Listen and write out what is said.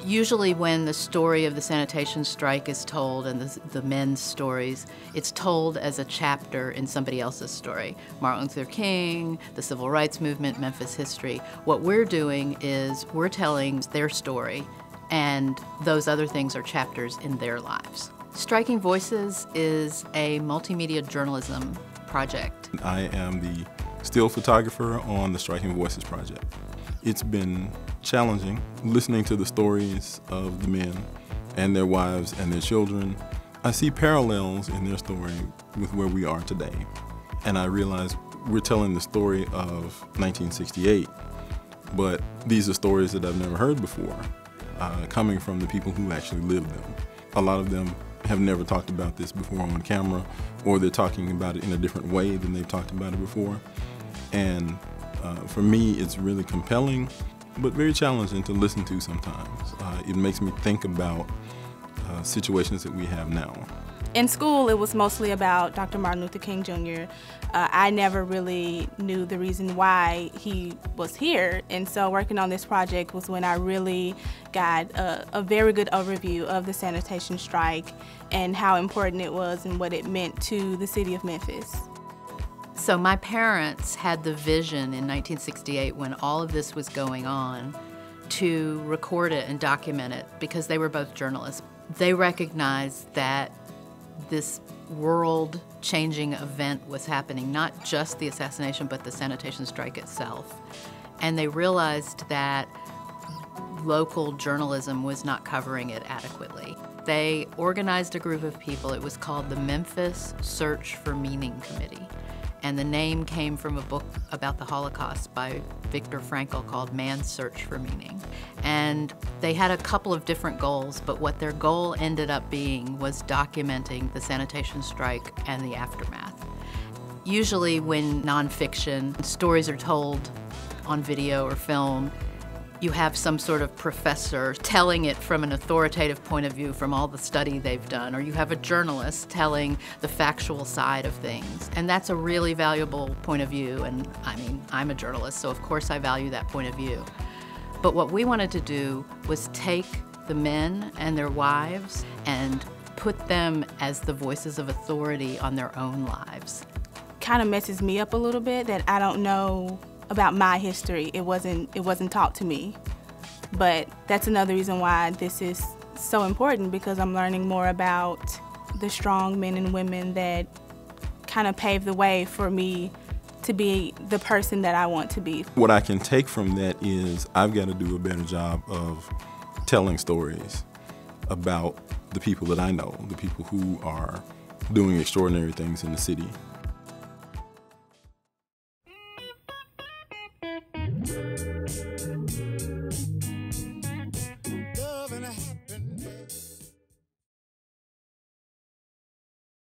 Usually when the story of the sanitation strike is told, and the men's stories, it's told as a chapter in somebody else's story. Martin Luther King, the Civil Rights Movement, Memphis history. What we're doing is we're telling their story, and those other things are chapters in their lives. Striking Voices is a multimedia journalism project. I am the still photographer on the Striking Voices project. It's been challenging listening to the stories of the men and their wives and their children. I see parallels in their story with where we are today. And I realize we're telling the story of 1968, but these are stories that I've never heard before, coming from the people who actually lived them. A lot of them have never talked about this before on camera, or they're talking about it in a different way than they've talked about it before. And for me, it's really compelling, but very challenging to listen to sometimes. It makes me think about situations that we have now. In school, it was mostly about Dr. Martin Luther King Jr. I never really knew the reason why he was here, and so working on this project was when I really got a very good overview of the sanitation strike and how important it was and what it meant to the city of Memphis. So my parents had the vision in 1968, when all of this was going on, to record it and document it because they were both journalists. They recognized that this world-changing event was happening, not just the assassination, but the sanitation strike itself. And they realized that local journalism was not covering it adequately. They organized a group of people. It was called the Memphis Search for Meaning Committee. And the name came from a book about the Holocaust by Viktor Frankl called Man's Search for Meaning. And they had a couple of different goals, but what their goal ended up being was documenting the sanitation strike and the aftermath. Usually when nonfiction stories are told on video or film, you have some sort of professor telling it from an authoritative point of view from all the study they've done, or you have a journalist telling the factual side of things. And that's a really valuable point of view, and I mean, I'm a journalist, so of course I value that point of view. But what we wanted to do was take the men and their wives and put them as the voices of authority on their own lives. Kind of messes me up a little bit that I don't know about my history. It wasn't taught to me. But that's another reason why this is so important, because I'm learning more about the strong men and women that kind of paved the way for me to be the person that I want to be. What I can take from that is I've got to do a better job of telling stories about the people that I know, the people who are doing extraordinary things in the city.